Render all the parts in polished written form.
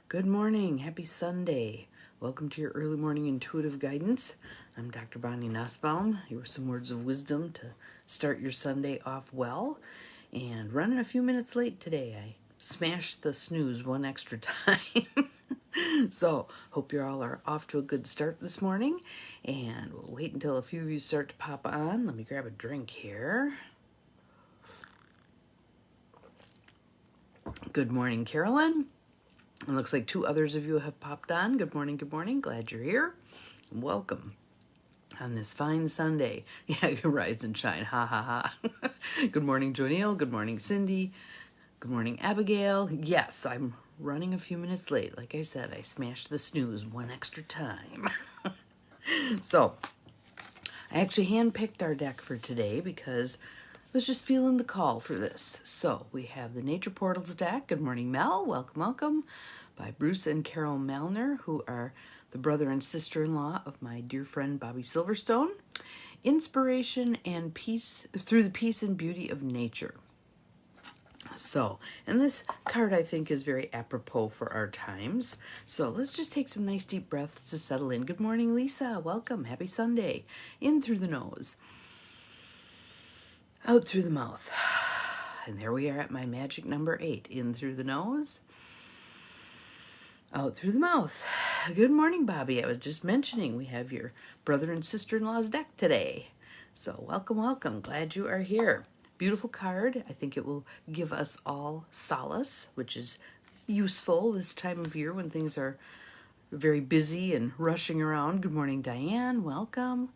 Good morning. Happy Sunday. Welcome to your early morning intuitive guidance. I'm Dr. Bonnie Nussbaum. Here are some words of wisdom to start your Sunday off well. And running a few minutes late today. I smashed the snooze one extra time. So, hope you all are off to a good start this morning. And we'll wait until a few of you start to pop on. Let me grab a drink here. Good morning, Carolyn. It looks like two others of you have popped on. Good morning, good morning. Glad you're here. Welcome on this fine Sunday. Yeah, rise and shine. Ha ha ha. Good morning, Jonelle. Good morning, Cindy. Good morning, Abigail. Yes, I'm running a few minutes late. Like I said, I smashed the snooze one extra time. So, I actually handpicked our deck for today because I was just feeling the call for this. So we have the Nature Portals deck. Good morning, Mel. Welcome, welcome. By Bruce and Carol Malner, who are the brother and sister-in-law of my dear friend Bobby Silverstone. Inspiration and peace through the peace and beauty of nature. So, and this card I think is very apropos for our times. So let's just take some nice deep breaths to settle in. Good morning, Lisa. Welcome. Happy Sunday. In through the nose. Out through the mouth. And there we are at my magic number 8. In through the nose. Out through the mouth. Good morning, Bobby. I was just mentioning we have your brother and sister-in-law's deck today. So welcome, welcome. Glad you are here. Beautiful card. I think it will give us all solace, which is useful this time of year when things are very busy and rushing around. Good morning, Diane. Welcome.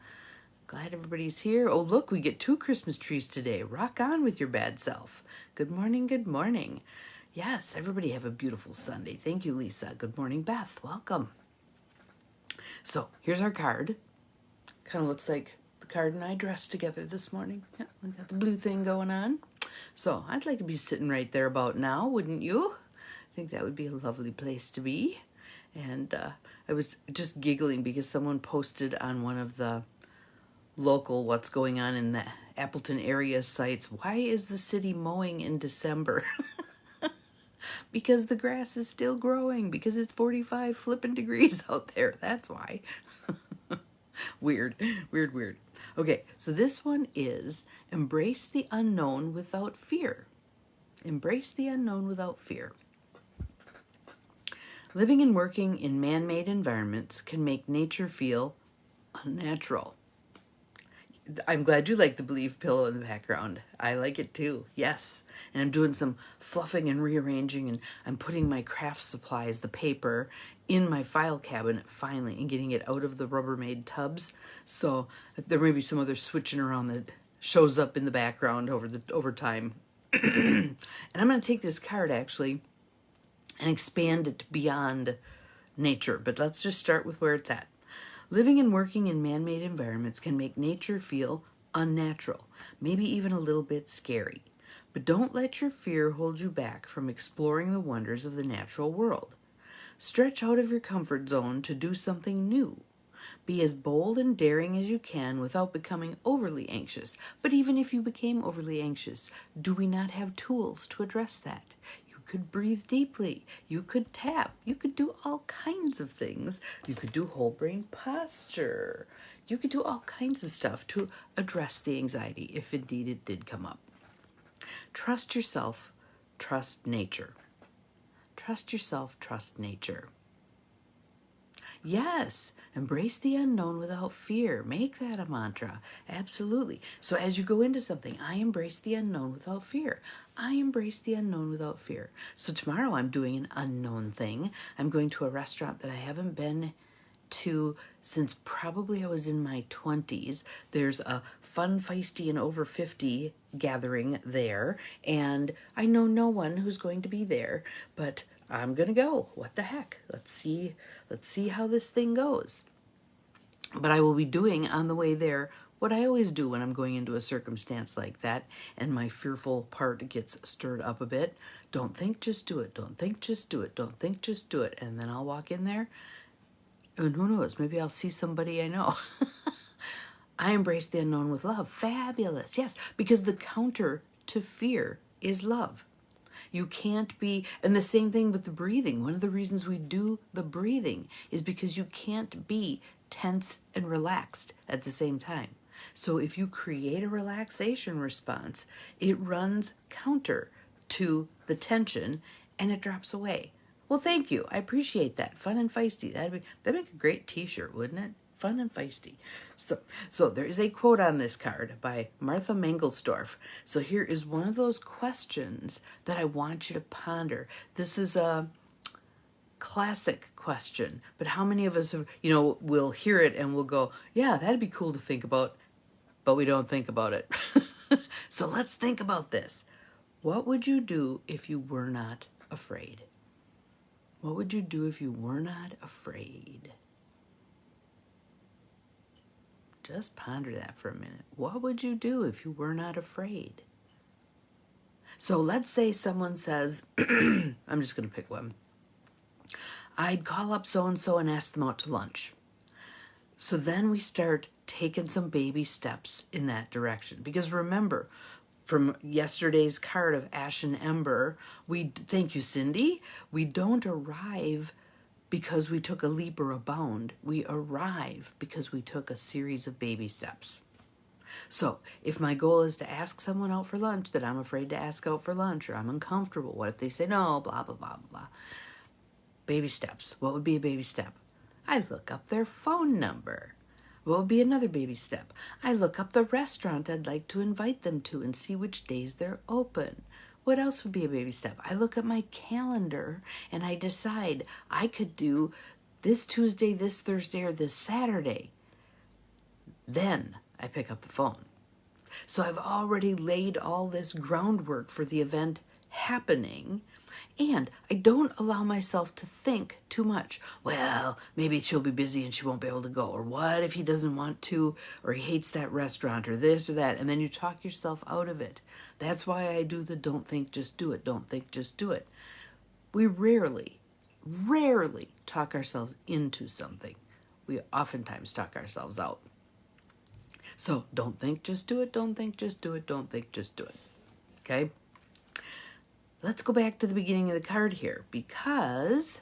Glad everybody's here. Oh, look, we get 2 Christmas trees today. Rock on with your bad self. Good morning, good morning. Yes, everybody have a beautiful Sunday. Thank you, Lisa. Good morning, Beth. Welcome. So, here's our card. Kind of looks like the card and I dressed together this morning. Yeah, we got the blue thing going on. So, I'd like to be sitting right there about now, wouldn't you? I think that would be a lovely place to be. And I was just giggling because someone posted on one of the local what's going on in the Appleton area sites. Why is the city mowing in December? Because the grass is still growing, because it's 45 flipping degrees out there. That's why. Weird. Okay, so this one is embrace the unknown without fear. Embrace the unknown without fear. Living and working in man-made environments can make nature feel unnatural. I'm glad you like the belief pillow in the background. I like it too, yes. And I'm doing some fluffing and rearranging, and I'm putting my craft supplies, the paper, in my file cabinet finally and getting it out of the Rubbermaid tubs. So there may be some other switching around that shows up in the background over time. And I'm going to take this card actually and expand it beyond nature, but let's just start with where it's at. Living and working in man-made environments can make nature feel unnatural, maybe even a little bit scary. But don't let your fear hold you back from exploring the wonders of the natural world. Stretch out of your comfort zone to do something new. Be as bold and daring as you can without becoming overly anxious. But even if you became overly anxious, do we not have tools to address that? You could breathe deeply. You could tap. You could do all kinds of things. You could do whole brain posture. You could do all kinds of stuff to address the anxiety if indeed it did come up. Trust yourself. Trust nature. Trust yourself. Trust nature. Yes, embrace the unknown without fear. Make that a mantra. Absolutely. So as you go into something, I embrace the unknown without fear. I embrace the unknown without fear. So tomorrow I'm doing an unknown thing. I'm going to a restaurant that I haven't been to since probably I was in my 20s. There's a fun, feisty, and over 50 gathering there, and I know no one who's going to be there, but I'm gonna go. What the heck? Let's see how this thing goes. But I will be doing on the way there what I always do when I'm going into a circumstance like that and my fearful part gets stirred up a bit. Don't think, just do it. Don't think, just do it. Don't think, just do it. And then I'll walk in there, and who knows, maybe I'll see somebody I know. I embrace the unknown with love. Fabulous. Yes, because the counter to fear is love. You can't be, and the same thing with the breathing. One of the reasons we do the breathing is because you can't be tense and relaxed at the same time. So if you create a relaxation response, it runs counter to the tension and it drops away. Well, thank you. I appreciate that. Fun and feisty. That'd make a great t-shirt, wouldn't it? Fun and feisty. So there is a quote on this card by Martha Mangelsdorf. So here is one of those questions that I want you to ponder. This is a classic question, but how many of us have, will hear it and we'll go, yeah, that'd be cool to think about, but we don't think about it. So let's think about this. What would you do if you were not afraid? What would you do if you were not afraid? Just ponder that for a minute. What would you do if you were not afraid? So let's say someone says, I'm just going to pick one. I'd call up so-and-so and ask them out to lunch. So then we start taking some baby steps in that direction. Because remember, from yesterday's card of Ash and Ember, thank you, Cindy, we don't arrive because we took a leap or a bound. We arrive because we took a series of baby steps. So if my goal is to ask someone out for lunch that I'm afraid to ask out for lunch, or I'm uncomfortable, what if they say no, blah, blah, blah, blah. Baby steps. What would be a baby step? I look up their phone number. What would be another baby step? I look up the restaurant I'd like to invite them to and see which days they're open. What else would be a baby step? I look at my calendar and I decide I could do this Tuesday, this Thursday, or this Saturday. Then I pick up the phone. So I've already laid all this groundwork for the event happening, and I don't allow myself to think too much. Well, maybe she'll be busy and she won't be able to go. Or what if he doesn't want to, or he hates that restaurant, or this or that. And then you talk yourself out of it. That's why I do the don't think, just do it. Don't think, just do it. We rarely talk ourselves into something. We oftentimes talk ourselves out. So don't think, just do it. Don't think, just do it. Don't think, just do it. Okay? Let's go back to the beginning of the card here, because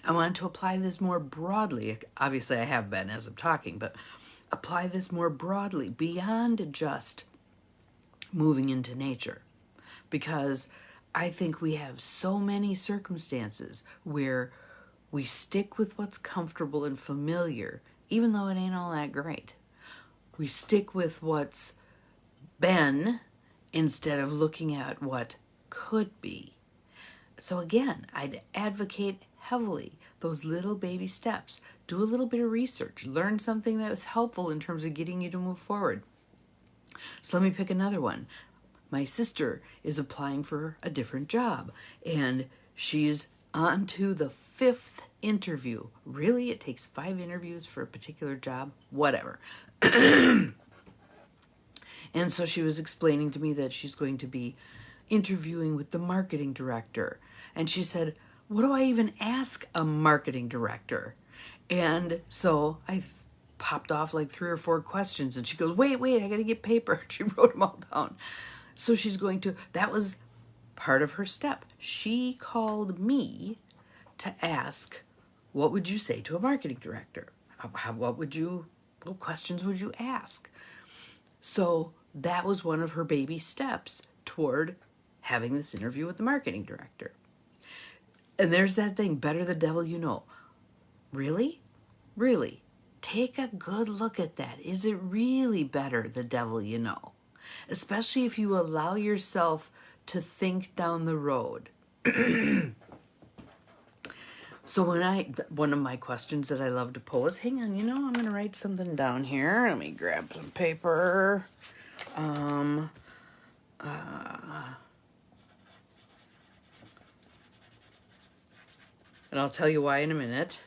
I want to apply this more broadly. Obviously, I have been as I'm talking, but apply this more broadly beyond just moving into nature, because I think we have so many circumstances where we stick with what's comfortable and familiar, even though it ain't all that great. We stick with what's been instead of looking at what could be. So again, I'd advocate heavily those little baby steps. Do a little bit of research. Learn something that was helpful in terms of getting you to move forward. So let me pick another one. My sister is applying for a different job, and she's on to the 5th interview. Really? It takes 5 interviews for a particular job? Whatever. And so she was explaining to me that she's going to be interviewing with the marketing director. And she said, what do I even ask a marketing director? And so I popped off like 3 or 4 questions. And she goes, wait, I got to get paper. She wrote them all down. So that was part of her step. She called me to ask, what would you say to a marketing director? What questions would you ask? So that was one of her baby steps toward having this interview with the marketing director. And there's that thing, better the devil you know. Really? Really? Take a good look at that. Is it really better the devil you know? Especially if you allow yourself to think down the road. So one of my questions that I love to pose, hang on, I'm going to write something down here. Let me grab some paper. And I'll tell you why in a minute.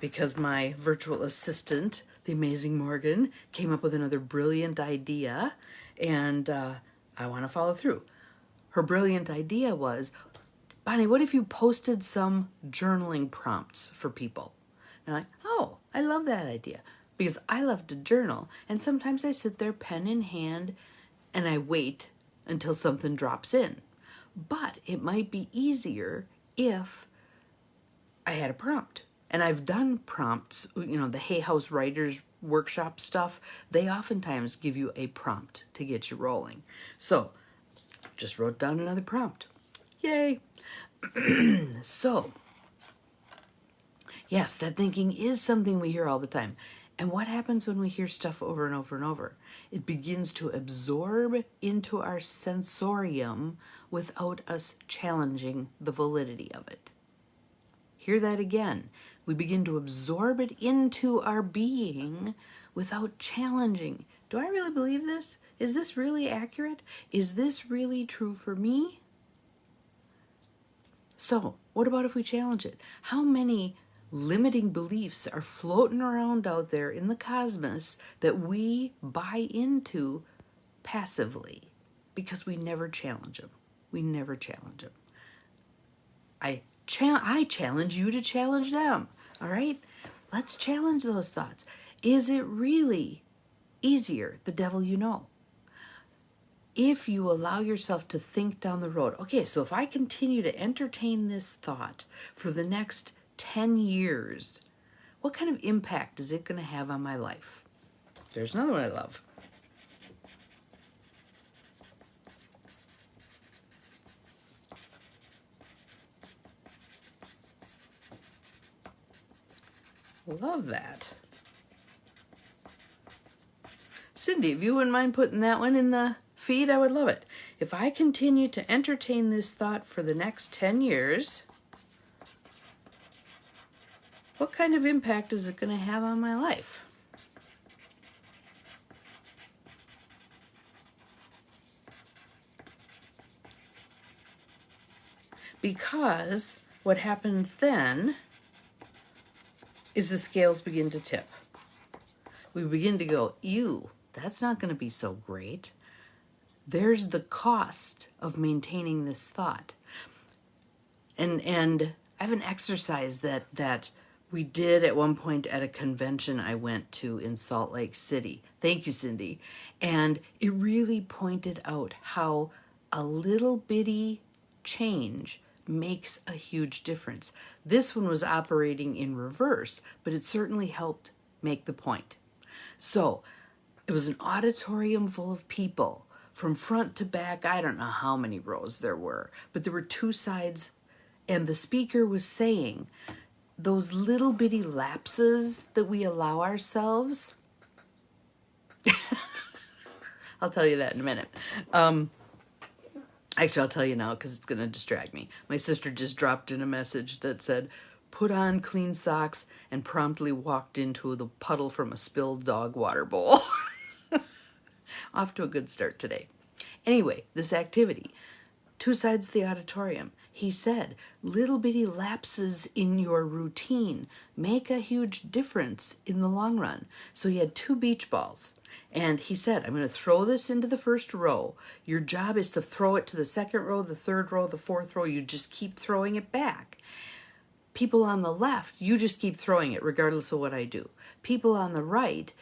Because my virtual assistant, the amazing Morgan, came up with another brilliant idea, and I want to follow through. Her brilliant idea was, Bonnie, what if you posted some journaling prompts for people? And I'm like, oh, I love that idea because I love to journal. And sometimes I sit there pen in hand and I wait until something drops in. But it might be easier if I had a prompt. And I've done prompts, the Hay House Writers Workshop stuff. They oftentimes give you a prompt to get you rolling. So, just wrote down another prompt. Yay! So, yes, that thinking is something we hear all the time. And what happens when we hear stuff over and over and over? It begins to absorb into our sensorium without us challenging the validity of it. Hear that again. We begin to absorb it into our being without challenging. Do I really believe this? Is this really accurate? Is this really true for me? So, what about if we challenge it? How many limiting beliefs are floating around out there in the cosmos that we buy into passively because we never challenge them? We never challenge them. I challenge you to challenge them. All right? Let's challenge those thoughts. Is it really easier, the devil you know? If you allow yourself to think down the road, okay, so if I continue to entertain this thought for the next 10 years, what kind of impact is it going to have on my life? There's another one I love. Love that. Cindy, if you wouldn't mind putting that one in the feed, I would love it. If I continue to entertain this thought for the next 10 years, what kind of impact is it going to have on my life? Because what happens then is the scales begin to tip. We begin to go, ew, that's not going to be so great. There's the cost of maintaining this thought. And I have an exercise that we did at one point at a convention I went to in Salt Lake City. Thank you, Cindy. And it really pointed out how a little bitty change makes a huge difference. This one was operating in reverse, but it certainly helped make the point. So it was an auditorium full of people from front to back. I don't know how many rows there were, but there were two sides, and the speaker was saying those little bitty lapses that we allow ourselves. I'll tell you that in a minute. Actually, I'll tell you now because it's going to distract me. My sister just dropped in a message that said, put on clean socks, and promptly walked into the puddle from a spilled dog water bowl. Off to a good start today. Anyway, this activity, two sides of the auditorium. He said, little bitty lapses in your routine make a huge difference in the long run. So he had two beach balls. And he said, I'm going to throw this into the first row. Your job is to throw it to the second row, the third row, the fourth row. You just keep throwing it back. People on the left, you just keep throwing it regardless of what I do. People on the right,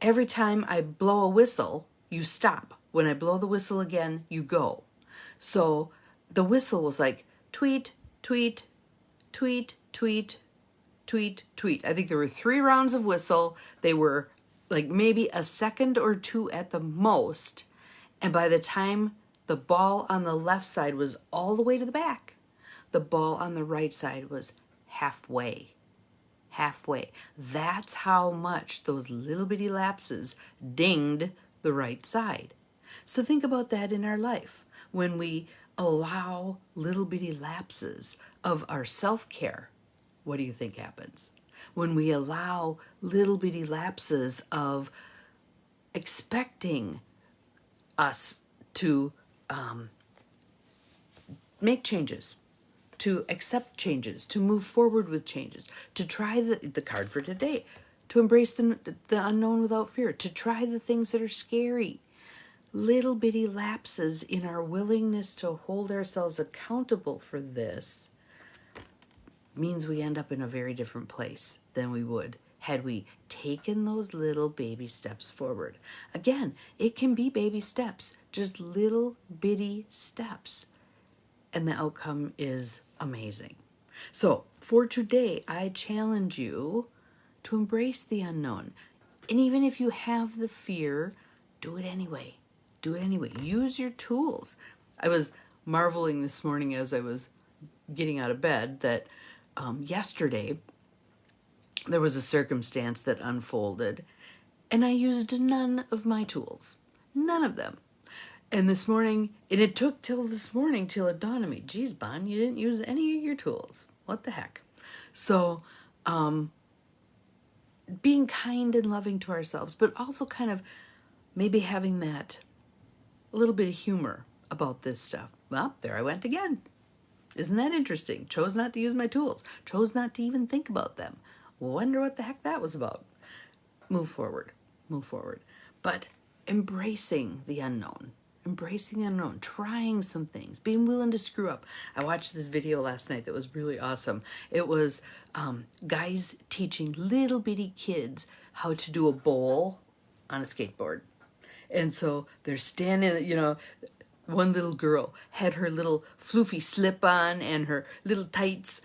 every time I blow a whistle, you stop. When I blow the whistle again, you go. So the whistle was like tweet, tweet, tweet, tweet, tweet, tweet. I think there were 3 rounds of whistle. They were like maybe a second or 2 at the most. And by the time the ball on the left side was all the way to the back, the ball on the right side was halfway. Halfway. That's how much those little bitty lapses dinged the right side. So think about that in our life. When we allow little bitty lapses of our self-care, what do you think happens? When we allow little bitty lapses of expecting us to make changes, to accept changes, to move forward with changes, to try the card for today, to embrace the unknown without fear, to try the things that are scary. Little bitty lapses in our willingness to hold ourselves accountable for this means we end up in a very different place than we would had we taken those little baby steps forward. Again, it can be baby steps, just little bitty steps, and the outcome is amazing. So for today, I challenge you to embrace the unknown. And even if you have the fear, do it anyway. Do it anyway. Use your tools. I was marveling this morning as I was getting out of bed that yesterday there was a circumstance that unfolded and I used none of my tools. None of them. And this morning, and it took till this morning till it dawned on me, geez, Bon, you didn't use any of your tools. What the heck? So, being kind and loving to ourselves, but also kind of maybe having that a little bit of humor about this stuff. Well, there I went again. Isn't that interesting? Chose not to use my tools. Chose not to even think about them. Wonder what the heck that was about. Move forward. Move forward. But embracing the unknown. Embracing the unknown. Trying some things. Being willing to screw up. I watched this video last night that was really awesome. It was guys teaching little bitty kids how to do a bowl on a skateboard. And so they're standing, you know, one little girl had her little floofy slip on and her little tights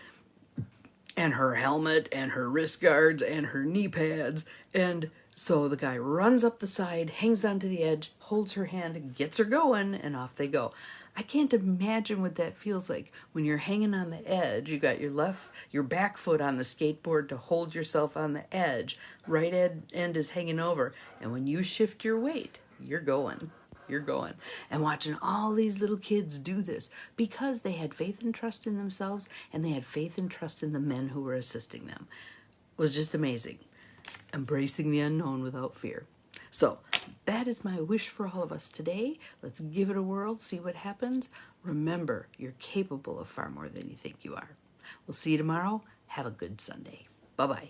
and her helmet and her wrist guards and her knee pads. And so the guy runs up the side, hangs onto the edge, holds her hand, gets her going, and off they go. I can't imagine what that feels like when you're hanging on the edge. You got your back foot on the skateboard to hold yourself on the edge. Right end is hanging over. And when you shift your weight, you're going. You're going. And watching all these little kids do this because they had faith and trust in themselves and they had faith and trust in the men who were assisting them. It was just amazing. Embracing the unknown without fear. So that is my wish for all of us today. Let's give it a whirl, see what happens. Remember, you're capable of far more than you think you are. We'll see you tomorrow. Have a good Sunday. Bye-bye.